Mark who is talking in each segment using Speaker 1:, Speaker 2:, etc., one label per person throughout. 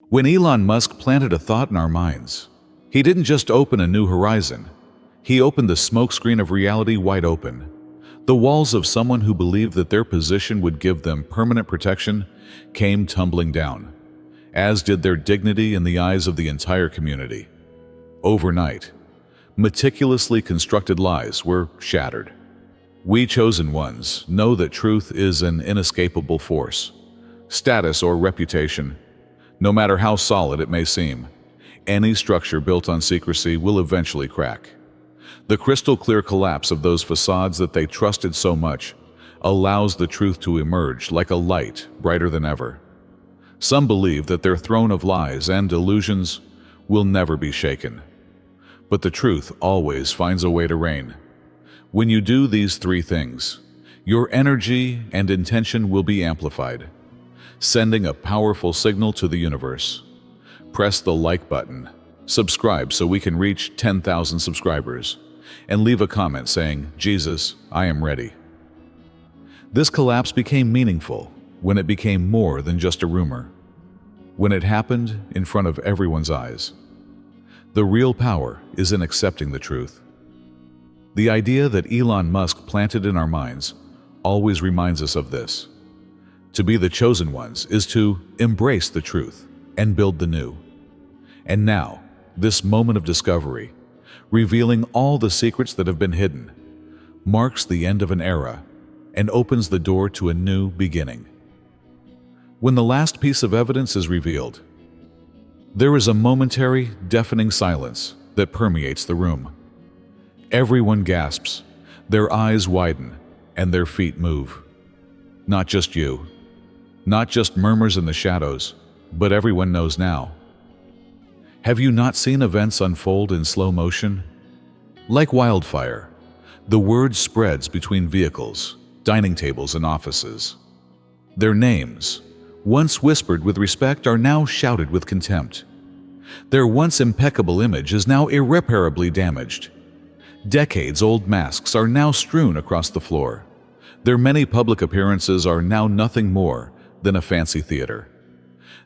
Speaker 1: When Elon Musk planted a thought in our minds, he didn't just open a new horizon. He opened the smokescreen of reality wide open. The walls of someone who believed that their position would give them permanent protection came tumbling down, as did their dignity in the eyes of the entire community. Overnight, meticulously constructed lies were shattered. We chosen ones know that truth is an inescapable force. Status or reputation, no matter how solid it may seem, any structure built on secrecy will eventually crack. The crystal-clear collapse of those facades that they trusted so much allows the truth to emerge like a light brighter than ever. Some believe that their throne of lies and delusions will never be shaken. But the truth always finds a way to reign. When you do these three things, your energy and intention will be amplified, sending a powerful signal to the universe. Press the like button, subscribe so we can reach 10,000 subscribers, and leave a comment saying, "Jesus, I am ready." This collapse became meaningful when it became more than just a rumor, when it happened in front of everyone's eyes. The real power is in accepting the truth. The idea that Elon Musk planted in our minds always reminds us of this. To be the chosen ones is to embrace the truth and build the new. And now, this moment of discovery, revealing all the secrets that have been hidden, marks the end of an era and opens the door to a new beginning. When the last piece of evidence is revealed, there is a momentary, deafening silence that permeates the room. Everyone gasps, their eyes widen, and their feet move. Not just you. Not just murmurs in the shadows, but everyone knows now. Have you not seen events unfold in slow motion? Like wildfire, the word spreads between vehicles, dining tables, and offices. Their names, once whispered with respect, are now shouted with contempt. Their once impeccable image is now irreparably damaged. Decades-old masks are now strewn across the floor. Their many public appearances are now nothing more than a fancy theater.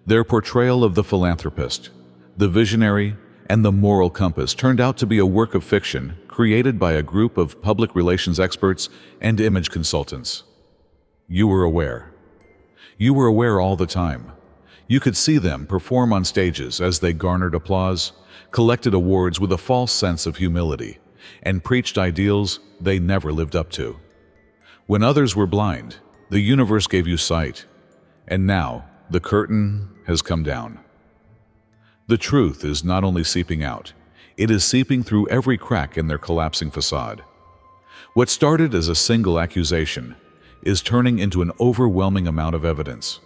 Speaker 1: Their portrayal of the philanthropist, the visionary, and the moral compass turned out to be a work of fiction created by a group of public relations experts and image consultants. You were aware. You were aware all the time. You could see them perform on stages as they garnered applause, collected awards with a false sense of humility, and preached ideals they never lived up to. When others were blind, the universe gave you sight. And now, the curtain has come down. The truth is not only seeping out, it is seeping through every crack in their collapsing facade. What started as a single accusation is turning into an overwhelming amount of evidence.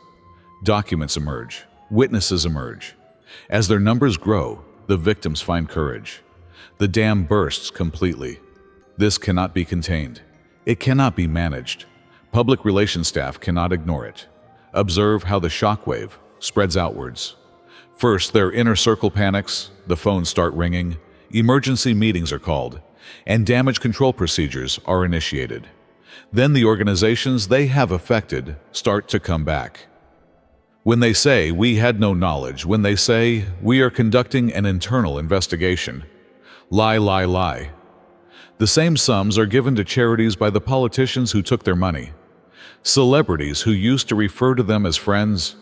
Speaker 1: Documents emerge, witnesses emerge. As their numbers grow, the victims find courage. The dam bursts completely. This cannot be contained. It cannot be managed. Public relations staff cannot ignore it. Observe how the shockwave spreads outwards. First, their inner circle panics, the phones start ringing, emergency meetings are called, and damage control procedures are initiated. Then the organizations they have affected start to come back. When they say, "We had no knowledge," when they say, "We are conducting an internal investigation," lie, lie, lie. The same sums are given to charities by the politicians who took their money. Celebrities who used to refer to them as friends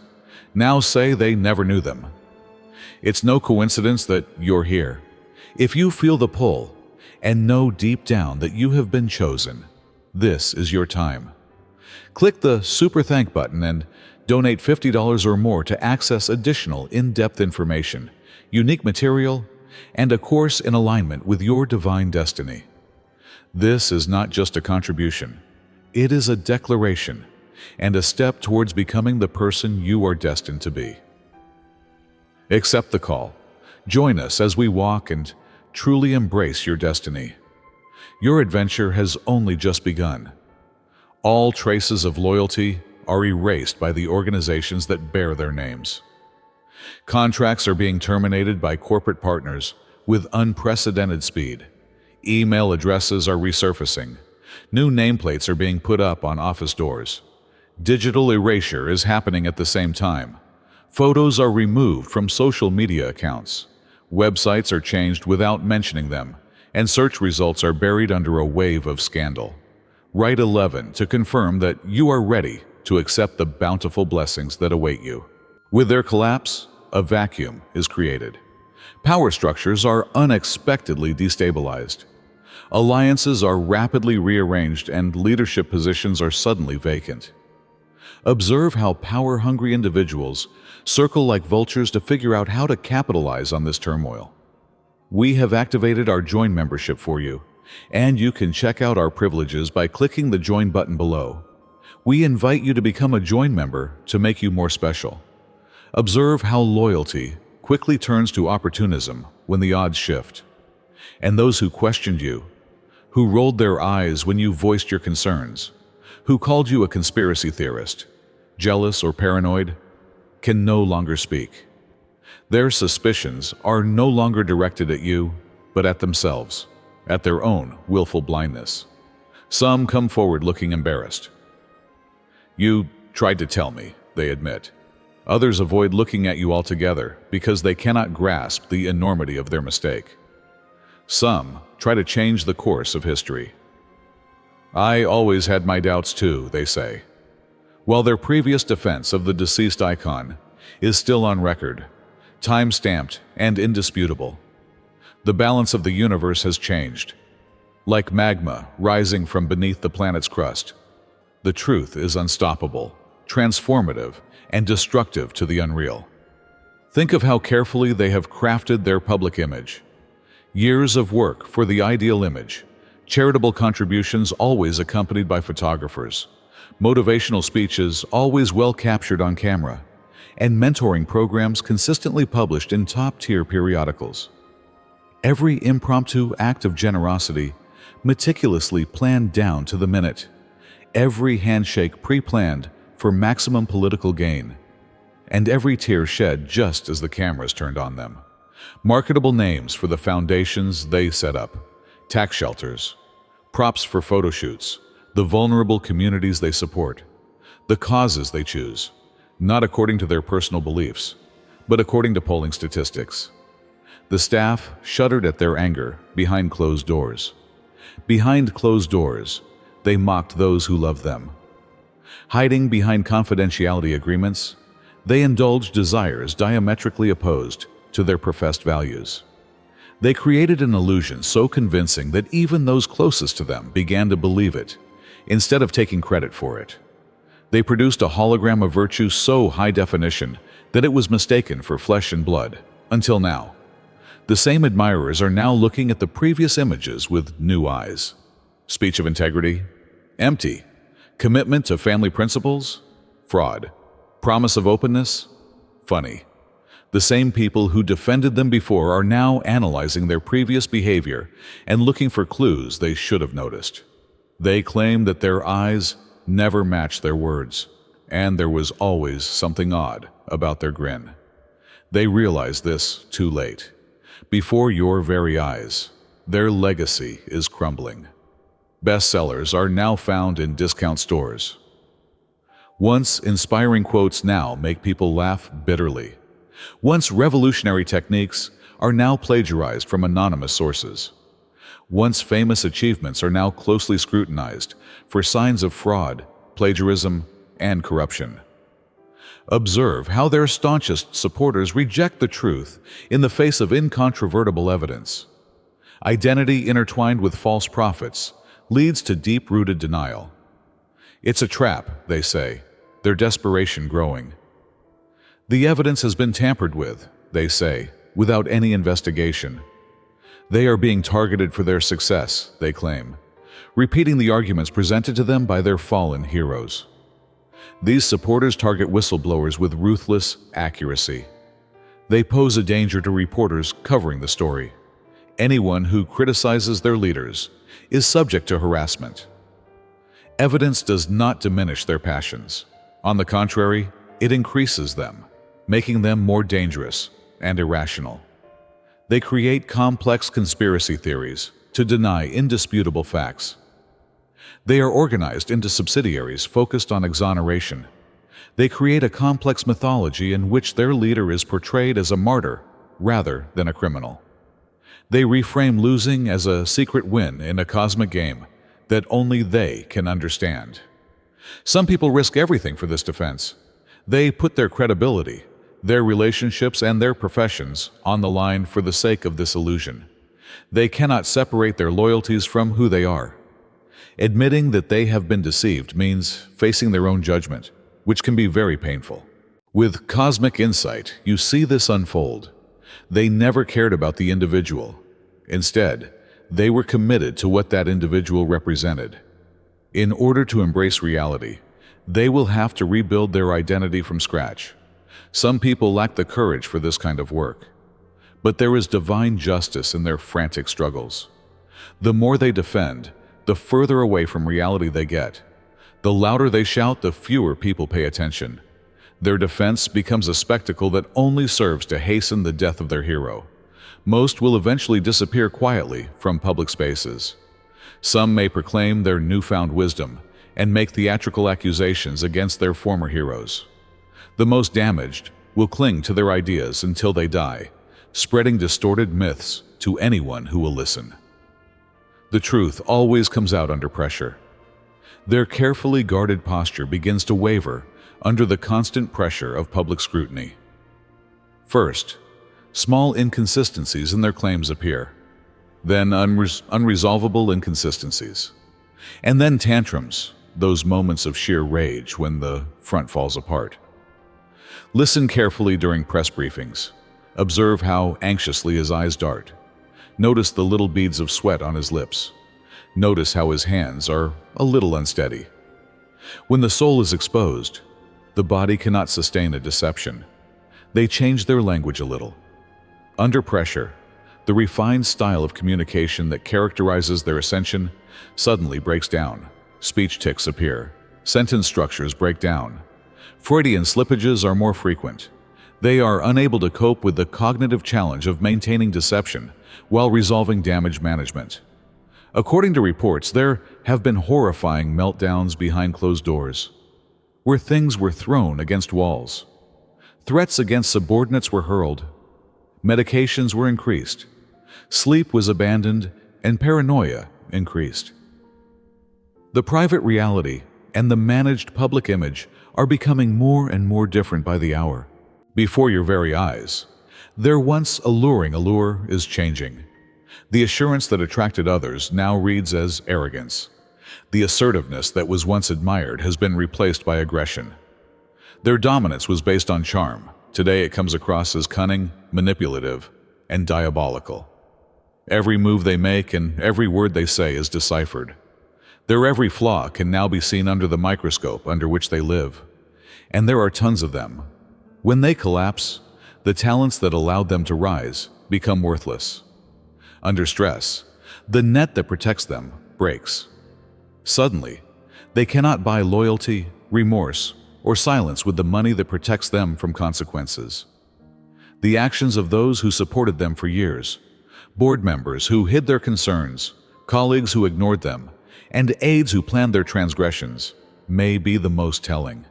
Speaker 1: now say they never knew them. It's no coincidence that you're here. If you feel the pull and know deep down that you have been chosen, this is your time. Click the Super Thank button and donate $50 or more to access additional in-depth information, unique material, and a course in alignment with your divine destiny. This is not just a contribution. It is a declaration and a step towards becoming the person you are destined to be. Accept the call. Join us as we walk and truly embrace your destiny. Your adventure has only just begun. All traces of loyalty are erased by the organizations that bear their names. Contracts are being terminated by corporate partners with unprecedented speed. Email addresses are resurfacing. New nameplates are being put up on office doors. Digital erasure is happening at the same time. Photos are removed from social media accounts. Websites are changed without mentioning them, and search results are buried under a wave of scandal. Write 11 to confirm that you are ready to accept the bountiful blessings that await you. With their collapse, a vacuum is created. Power structures are unexpectedly destabilized. Alliances are rapidly rearranged and leadership positions are suddenly vacant. Observe how power-hungry individuals circle like vultures to figure out how to capitalize on this turmoil. We have activated our Join membership for you, and you can check out our privileges by clicking the Join button below. We invite you to become a Join member to make you more special. Observe how loyalty quickly turns to opportunism when the odds shift. And those who questioned you, who rolled their eyes when you voiced your concerns, who called you a conspiracy theorist, jealous or paranoid, can no longer speak. Their suspicions are no longer directed at you, but at themselves, at their own willful blindness. Some come forward looking embarrassed. You tried to tell me, they admit. Others avoid looking at you altogether because they cannot grasp the enormity of their mistake. Some try to change the course of history. I always had my doubts too, they say. While their previous defense of the deceased icon is still on record, time-stamped and indisputable, the balance of the universe has changed. Like magma rising from beneath the planet's crust, the truth is unstoppable, transformative, and destructive to the unreal. Think of how carefully they have crafted their public image. Years of work for the ideal image, charitable contributions always accompanied by photographers, motivational speeches always well captured on camera, and mentoring programs consistently published in top-tier periodicals. Every impromptu act of generosity meticulously planned down to the minute. Every handshake pre-planned for maximum political gain. And every tear shed just as the cameras turned on them. Marketable names for the foundations they set up, tax shelters, props for photo shoots, the vulnerable communities they support, the causes they choose, not according to their personal beliefs, but according to polling statistics. The staff shuddered at their anger behind closed doors. Behind closed doors, they mocked those who loved them. Hiding behind confidentiality agreements, they indulged desires diametrically opposed to their professed values. They created an illusion so convincing that even those closest to them began to believe it, instead of taking credit for it. They produced a hologram of virtue so high definition that it was mistaken for flesh and blood, until now. The same admirers are now looking at the previous images with new eyes. Speech of integrity? Empty. Commitment to family principles? Fraud. Promise of openness? Funny. The same people who defended them before are now analyzing their previous behavior and looking for clues they should have noticed. They claim that their eyes never matched their words, and there was always something odd about their grin. They realize this too late. Before your very eyes, their legacy is crumbling. Bestsellers are now found in discount stores. Once inspiring quotes now make people laugh bitterly. Once revolutionary techniques are now plagiarized from anonymous sources. Once famous achievements are now closely scrutinized for signs of fraud, plagiarism, and corruption. Observe how their staunchest supporters reject the truth in the face of incontrovertible evidence. Identity intertwined with false prophets leads to deep-rooted denial. It's a trap, they say, their desperation growing. The evidence has been tampered with, they say, without any investigation. They are being targeted for their success, they claim, repeating the arguments presented to them by their fallen heroes. These supporters target whistleblowers with ruthless accuracy. They pose a danger to reporters covering the story. Anyone who criticizes their leaders is subject to harassment. Evidence does not diminish their passions. On the contrary, it increases them, making them more dangerous and irrational. They create complex conspiracy theories to deny indisputable facts. They are organized into subsidiaries focused on exoneration. They create a complex mythology in which their leader is portrayed as a martyr rather than a criminal. They reframe losing as a secret win in a cosmic game that only they can understand. Some people risk everything for this defense. They put their credibility, their relationships, and their professions on the line for the sake of this illusion. They cannot separate their loyalties from who they are. Admitting that they have been deceived means facing their own judgment, which can be very painful. With cosmic insight, you see this unfold. They never cared about the individual. Instead, they were committed to what that individual represented. In order to embrace reality, they will have to rebuild their identity from scratch. Some people lack the courage for this kind of work. But there is divine justice in their frantic struggles. The more they defend, the further away from reality they get. The louder they shout, the fewer people pay attention. Their defense becomes a spectacle that only serves to hasten the death of their hero. Most will eventually disappear quietly from public spaces. Some may proclaim their newfound wisdom and make theatrical accusations against their former heroes. The most damaged will cling to their ideas until they die, spreading distorted myths to anyone who will listen. The truth always comes out under pressure. Their carefully guarded posture begins to waver under the constant pressure of public scrutiny. First, small inconsistencies in their claims appear, then unresolvable inconsistencies, and then tantrums, those moments of sheer rage when the front falls apart. Listen carefully during press briefings. Observe how anxiously his eyes dart. Notice the little beads of sweat on his lips. Notice how his hands are a little unsteady. When the soul is exposed, the body cannot sustain a deception. They change their language a little. Under pressure, the refined style of communication that characterizes their ascension suddenly breaks down. Speech tics appear. Sentence structures break down. Freudian slippages are more frequent. They are unable to cope with the cognitive challenge of maintaining deception while resolving damage management. According to reports, there have been horrifying meltdowns behind closed doors, where things were thrown against walls. Threats against subordinates were hurled. Medications were increased. Sleep was abandoned, and paranoia increased. The private reality and the managed public image are becoming more and more different by the hour. Before your very eyes, their once alluring allure is changing. The assurance that attracted others now reads as arrogance. The assertiveness that was once admired has been replaced by aggression. Their dominance was based on charm. Today it comes across as cunning, manipulative, and diabolical. Every move they make and every word they say is deciphered. Their every flaw can now be seen under the microscope under which they live. And there are tons of them. When they collapse, the talents that allowed them to rise become worthless. Under stress, the net that protects them breaks. Suddenly, they cannot buy loyalty, remorse, or silence with the money that protects them from consequences. The actions of those who supported them for years, board members who hid their concerns, colleagues who ignored them, and aides who planned their transgressions, may be the most telling.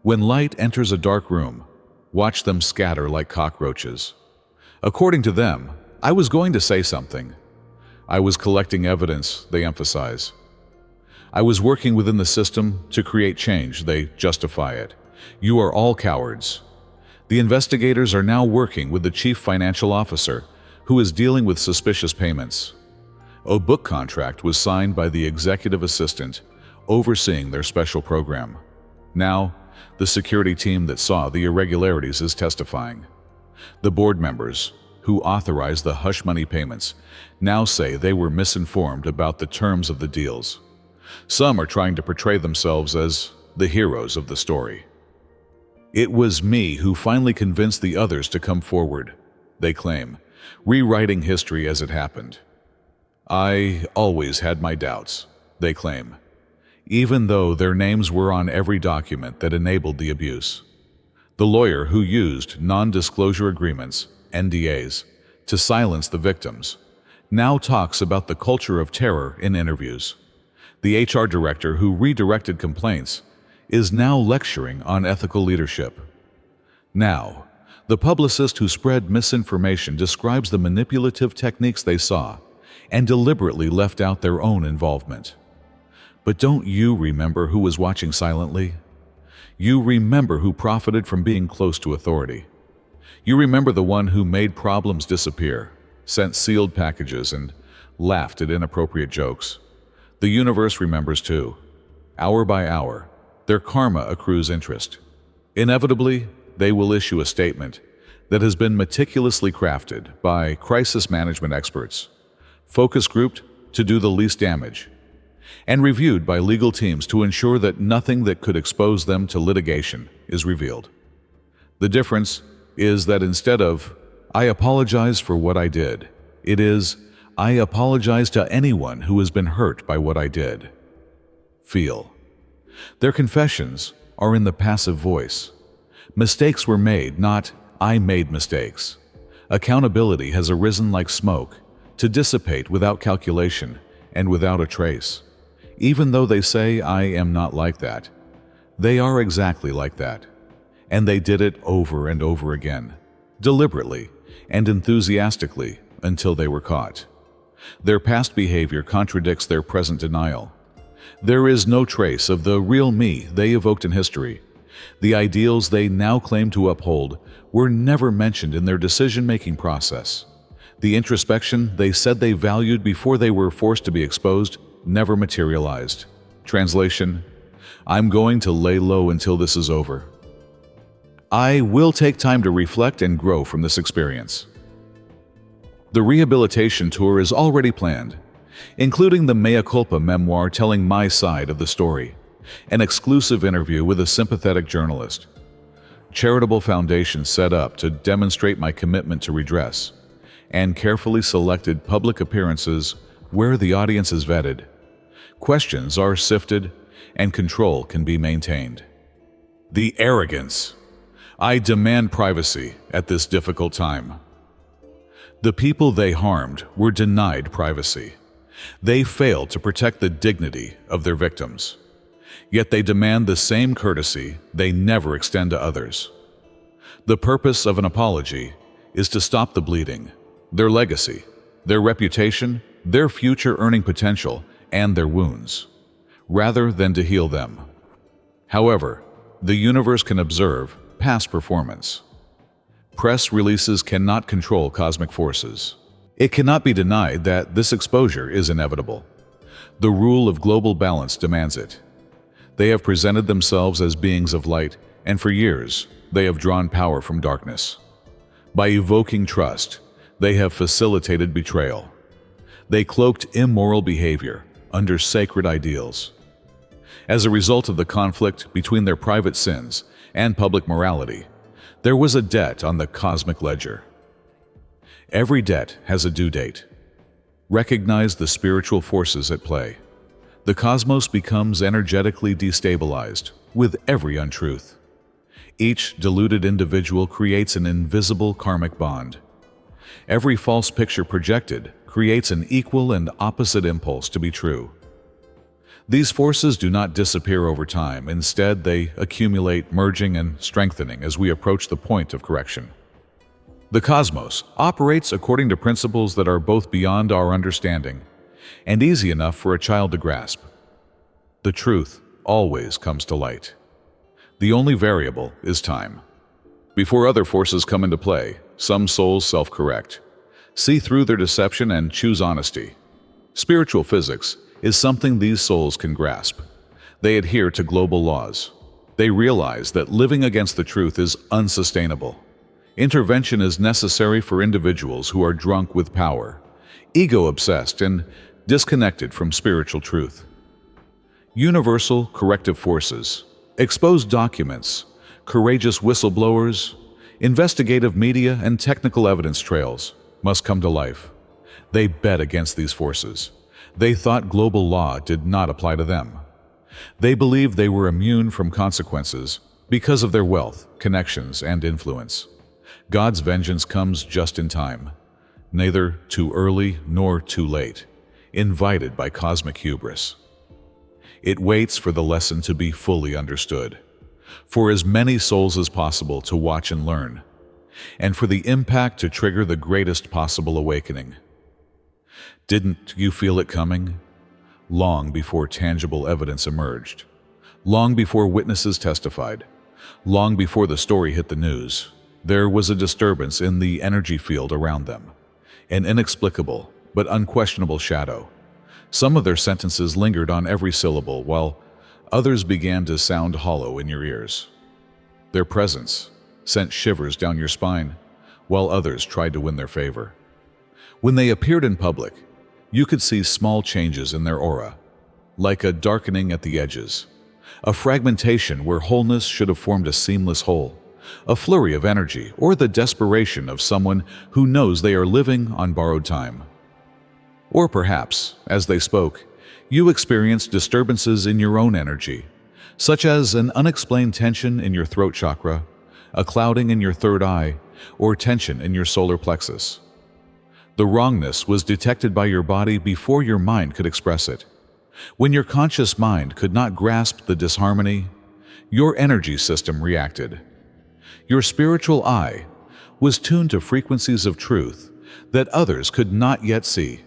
Speaker 1: When light enters a dark room, watch them scatter like cockroaches. According to them, I was going to say something. I was collecting evidence, they emphasize. I was working within the system to create change, they justify it. You are all cowards. The investigators are now working with the chief financial officer, who is dealing with suspicious payments. A book contract was signed by the executive assistant, overseeing their special program. Now, the security team that saw the irregularities is testifying. The board members, who authorized the hush money payments, now say they were misinformed about the terms of the deals. Some are trying to portray themselves as the heroes of the story. It was me who finally convinced the others to come forward, they claim, rewriting history as it happened. I always had my doubts, they claim, even though their names were on every document that enabled the abuse. The lawyer who used non-disclosure agreements, NDAs, to silence the victims, now talks about the culture of terror in interviews. The HR director who redirected complaints is now lecturing on ethical leadership. Now, the publicist who spread misinformation describes the manipulative techniques they saw and deliberately left out their own involvement. But don't you remember who was watching silently? You remember who profited from being close to authority. You remember the one who made problems disappear, sent sealed packages, and laughed at inappropriate jokes. The universe remembers too. Hour by hour, their karma accrues interest. Inevitably, they will issue a statement that has been meticulously crafted by crisis management experts, focus grouped to do the least damage, and reviewed by legal teams to ensure that nothing that could expose them to litigation is revealed. The difference is that instead of, "I apologize for what I did," it is, "I apologize to anyone who has been hurt by what I did." Feel. Their confessions are in the passive voice. Mistakes were made, not "I made mistakes." Accountability has arisen like smoke, to dissipate without calculation and without a trace. Even though they say, "I am not like that," they are exactly like that. And they did it over and over again, deliberately and enthusiastically until they were caught. Their past behavior contradicts their present denial. There is no trace of the real me they evoked in history. The ideals they now claim to uphold were never mentioned in their decision-making process. The introspection they said they valued before they were forced to be exposed never materialized. Translation: I'm going to lay low until this is over. I will take time to reflect and grow from this experience. The rehabilitation tour is already planned, including the Mea Culpa memoir telling my side of the story, an exclusive interview with a sympathetic journalist, charitable foundations set up to demonstrate my commitment to redress, and carefully selected public appearances where the audience is vetted, questions are sifted, and control can be maintained. The arrogance. I demand privacy at this difficult time. The people they harmed were denied privacy. They failed to protect the dignity of their victims. Yet they demand the same courtesy they never extend to others. The purpose of an apology is to stop the bleeding, their legacy, their reputation, their future earning potential, and their wounds, rather than to heal them. However, the universe can observe past performance. Press releases cannot control cosmic forces. It cannot be denied that this exposure is inevitable. The rule of global balance demands it. They have presented themselves as beings of light, and for years, they have drawn power from darkness. By evoking trust, they have facilitated betrayal. They cloaked immoral behavior under sacred ideals. As a result of the conflict between their private sins and public morality, there was a debt on the cosmic ledger. Every debt has a due date. Recognize the spiritual forces at play. The cosmos becomes energetically destabilized with every untruth. Each deluded individual creates an invisible karmic bond. Every false picture projected creates an equal and opposite impulse to be true. These forces do not disappear over time. Instead, they accumulate, merging and strengthening as we approach the point of correction. The cosmos operates according to principles that are both beyond our understanding and easy enough for a child to grasp. The truth always comes to light. The only variable is time. Before other forces come into play, some souls self-correct, see through their deception and choose honesty. Spiritual physics is something these souls can grasp. They adhere to global laws. They realize that living against the truth is unsustainable. Intervention is necessary for individuals who are drunk with power, ego-obsessed, and disconnected from spiritual truth. Universal corrective forces, exposed documents, courageous whistleblowers, investigative media, and technical evidence trails must come to life. They bet against these forces. They thought global law did not apply to them. They believed they were immune from consequences because of their wealth, connections, and influence. God's vengeance comes just in time, neither too early nor too late, invited by cosmic hubris. It waits for the lesson to be fully understood, for as many souls as possible to watch and learn, and for the impact to trigger the greatest possible awakening. Didn't you feel it coming? Long before tangible evidence emerged, long before witnesses testified, long before the story hit the news, there was a disturbance in the energy field around them, an inexplicable but unquestionable shadow. Some of their sentences lingered on every syllable, while others began to sound hollow in your ears. Their presence sent shivers down your spine, while others tried to win their favor. When they appeared in public, you could see small changes in their aura, like a darkening at the edges, a fragmentation where wholeness should have formed a seamless whole, a flurry of energy, or the desperation of someone who knows they are living on borrowed time. Or perhaps, as they spoke, you experienced disturbances in your own energy, such as an unexplained tension in your throat chakra, a clouding in your third eye, or tension in your solar plexus. The wrongness was detected by your body before your mind could express it. When your conscious mind could not grasp the disharmony, your energy system reacted. Your spiritual eye was tuned to frequencies of truth that others could not yet see.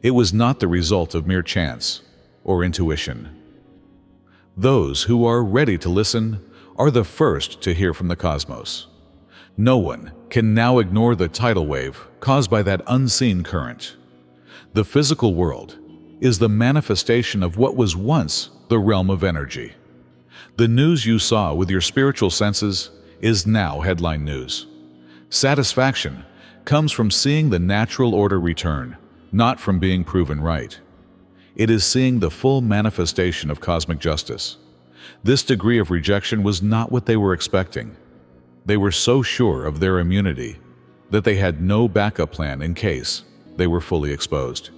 Speaker 1: It was not the result of mere chance or intuition. Those who are ready to listen are the first to hear from the cosmos. No one can now ignore the tidal wave caused by that unseen current. The physical world is the manifestation of what was once the realm of energy. The news you saw with your spiritual senses is now headline news. Satisfaction comes from seeing the natural order return, not from being proven right. It is seeing the full manifestation of cosmic justice. This degree of rejection was not what they were expecting. They were so sure of their immunity that they had no backup plan in case they were fully exposed.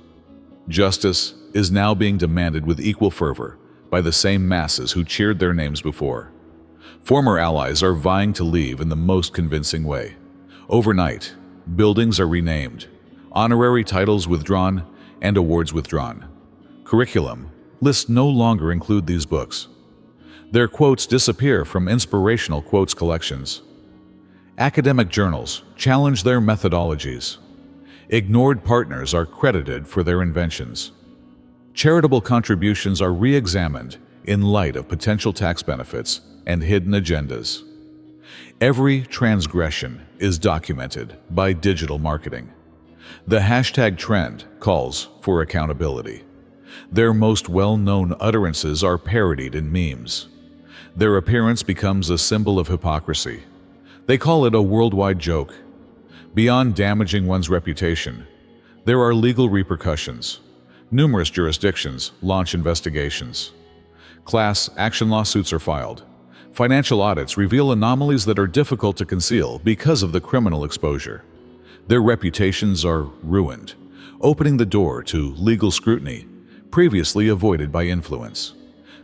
Speaker 1: Justice is now being demanded with equal fervor by the same masses who cheered their names before. Former allies are vying to leave in the most convincing way. Overnight, buildings are renamed, honorary titles withdrawn, and awards withdrawn. Curriculum lists no longer include these books. Their quotes disappear from inspirational quotes collections. Academic journals challenge their methodologies. Ignored partners are credited for their inventions. Charitable contributions are re-examined in light of potential tax benefits and hidden agendas. Every transgression is documented by digital marketing. The hashtag trend calls for accountability. Their most well-known utterances are parodied in memes. Their appearance becomes a symbol of hypocrisy. They call it a worldwide joke. Beyond damaging one's reputation, there are legal repercussions. Numerous jurisdictions launch investigations. Class action lawsuits are filed. Financial audits reveal anomalies that are difficult to conceal because of the criminal exposure. Their reputations are ruined, opening the door to legal scrutiny previously avoided by influence.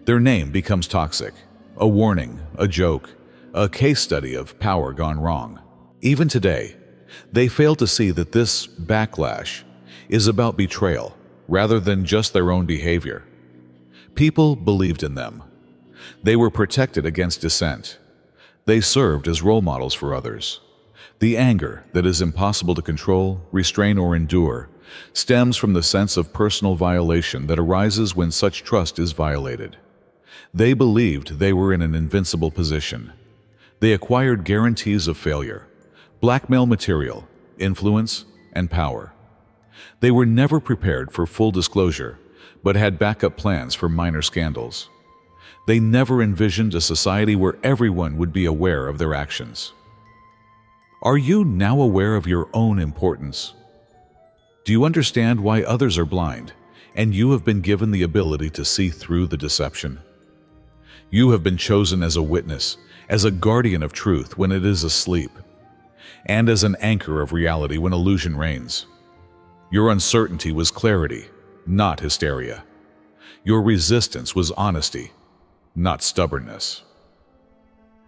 Speaker 1: Their name becomes toxic, a warning, a joke, a case study of power gone wrong. Even today, they fail to see that this backlash is about betrayal rather than just their own behavior. People believed in them. They were protected against dissent. They served as role models for others. The anger that is impossible to control, restrain, or endure stems from the sense of personal violation that arises when such trust is violated. They believed they were in an invincible position. They acquired guarantees of failure, blackmail material, influence, and power. They were never prepared for full disclosure, but had backup plans for minor scandals. They never envisioned a society where everyone would be aware of their actions. Are you now aware of your own importance? Do you understand why others are blind, and you have been given the ability to see through the deception? You have been chosen as a witness, as a guardian of truth when it is asleep, and as an anchor of reality when illusion reigns. Your uncertainty was clarity, not hysteria. Your resistance was honesty, not stubbornness.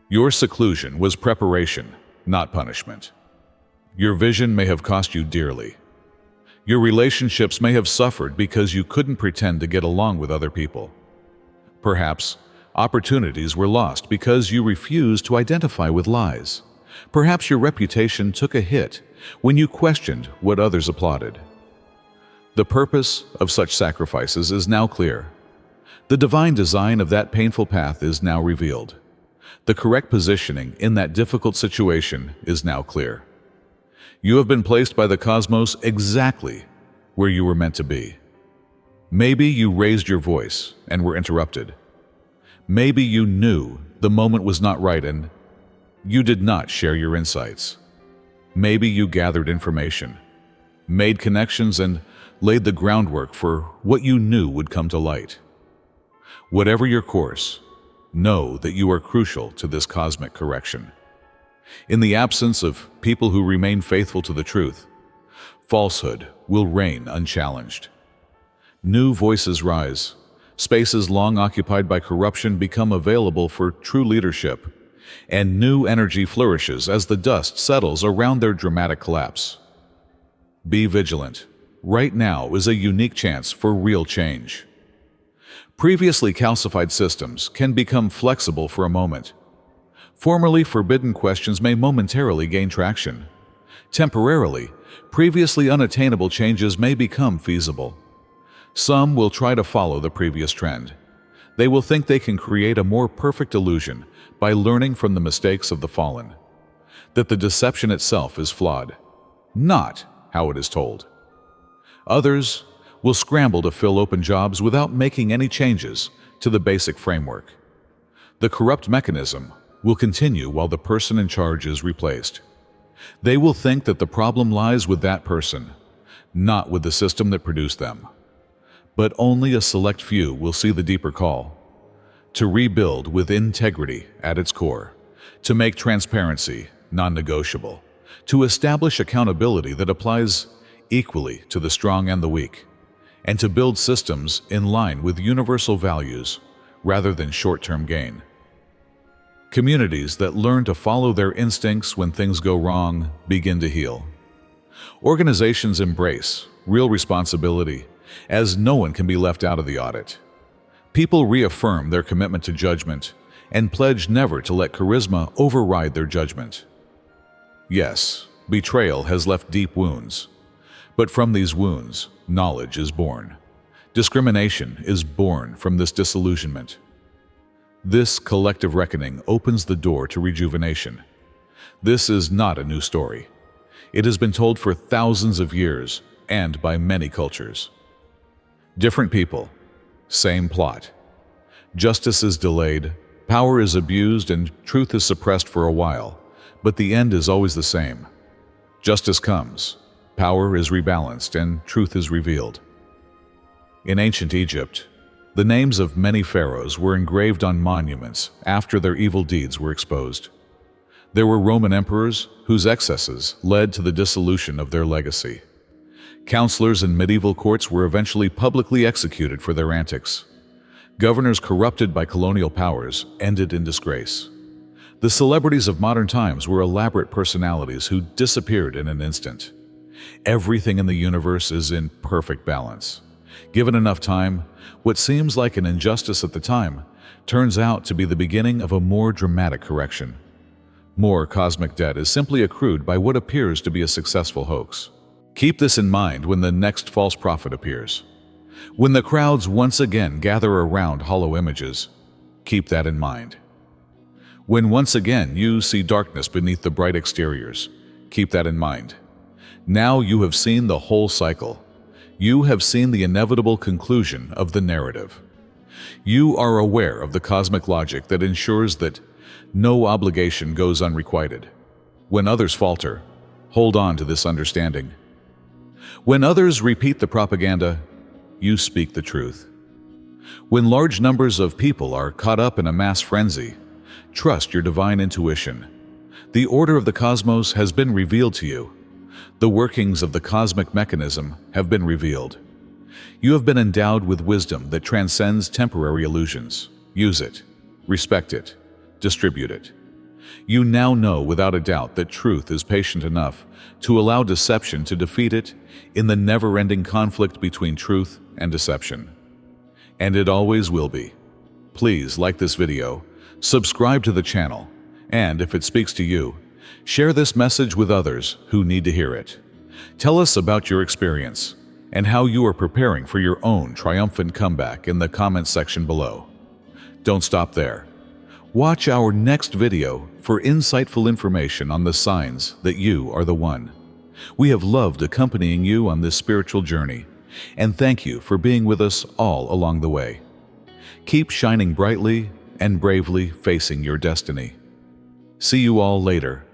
Speaker 1: Your seclusion was preparation, not punishment. Your vision may have cost you dearly. Your relationships may have suffered because you couldn't pretend to get along with other people. Perhaps opportunities were lost because you refused to identify with lies. Perhaps your reputation took a hit when you questioned what others applauded. The purpose of such sacrifices is now clear. The divine design of that painful path is now revealed. The correct positioning in that difficult situation is now clear. You have been placed by the cosmos exactly where you were meant to be. Maybe you raised your voice and were interrupted. Maybe you knew the moment was not right and you did not share your insights. Maybe you gathered information, made connections, and laid the groundwork for what you knew would come to light. Whatever your course, know that you are crucial to this cosmic correction. In the absence of people who remain faithful to the truth, falsehood will reign unchallenged. New voices rise. Spaces long occupied by corruption become available for true leadership, and new energy flourishes as the dust settles around their dramatic collapse. Be vigilant. Right now is a unique chance for real change. Previously calcified systems can become flexible for a moment. Formerly forbidden questions may momentarily gain traction. Temporarily, previously unattainable changes may become feasible. Some will try to follow the previous trend. They will think they can create a more perfect illusion by learning from the mistakes of the fallen, that the deception itself is flawed, not how it is told. Others will scramble to fill open jobs without making any changes to the basic framework. The corrupt mechanism will continue while the person in charge is replaced. They will think that the problem lies with that person, not with the system that produced them. But only a select few will see the deeper call: to rebuild with integrity at its core, to make transparency non-negotiable, to establish accountability that applies equally to the strong and the weak, and to build systems in line with universal values rather than short-term gain. Communities that learn to follow their instincts when things go wrong begin to heal. Organizations embrace real responsibility, as no one can be left out of the audit. People reaffirm their commitment to judgment and pledge never to let charisma override their judgment. Yes, betrayal has left deep wounds, but from these wounds, knowledge is born. Discrimination is born from this disillusionment. This collective reckoning opens the door to rejuvenation. This is not a new story. It has been told for thousands of years and by many cultures. Different people, same plot. Justice is delayed, power is abused, and truth is suppressed for a while, but the end is always the same. Justice comes, power is rebalanced, and truth is revealed. In ancient Egypt, the names of many pharaohs were engraved on monuments after their evil deeds were exposed. There were Roman emperors whose excesses led to the dissolution of their legacy. Counselors in medieval courts were eventually publicly executed for their antics. Governors corrupted by colonial powers ended in disgrace. The celebrities of modern times were elaborate personalities who disappeared in an instant. Everything in the universe is in perfect balance. Given enough time, what seems like an injustice at the time turns out to be the beginning of a more dramatic correction. More cosmic debt is simply accrued by what appears to be a successful hoax. Keep this in mind when the next false prophet appears. When the crowds once again gather around hollow images, keep that in mind. When once again you see darkness beneath the bright exteriors, keep that in mind. Now you have seen the whole cycle. You have seen the inevitable conclusion of the narrative. You are aware of the cosmic logic that ensures that no obligation goes unrequited. When others falter, hold on to this understanding. When others repeat the propaganda, you speak the truth. When large numbers of people are caught up in a mass frenzy, trust your divine intuition. The order of the cosmos has been revealed to you. The workings of the cosmic mechanism have been revealed. You have been endowed with wisdom that transcends temporary illusions. Use it, respect it, distribute it. You now know without a doubt that truth is patient enough to allow deception to defeat it in the never-ending conflict between truth and deception. And it always will be. Please like this video, subscribe to the channel, and if it speaks to you, share this message with others who need to hear it. Tell us about your experience and how you are preparing for your own triumphant comeback in the comments section below. Don't stop there. Watch our next video for insightful information on the signs that you are the one. We have loved accompanying you on this spiritual journey, and thank you for being with us all along the way. Keep shining brightly and bravely facing your destiny. See you all later.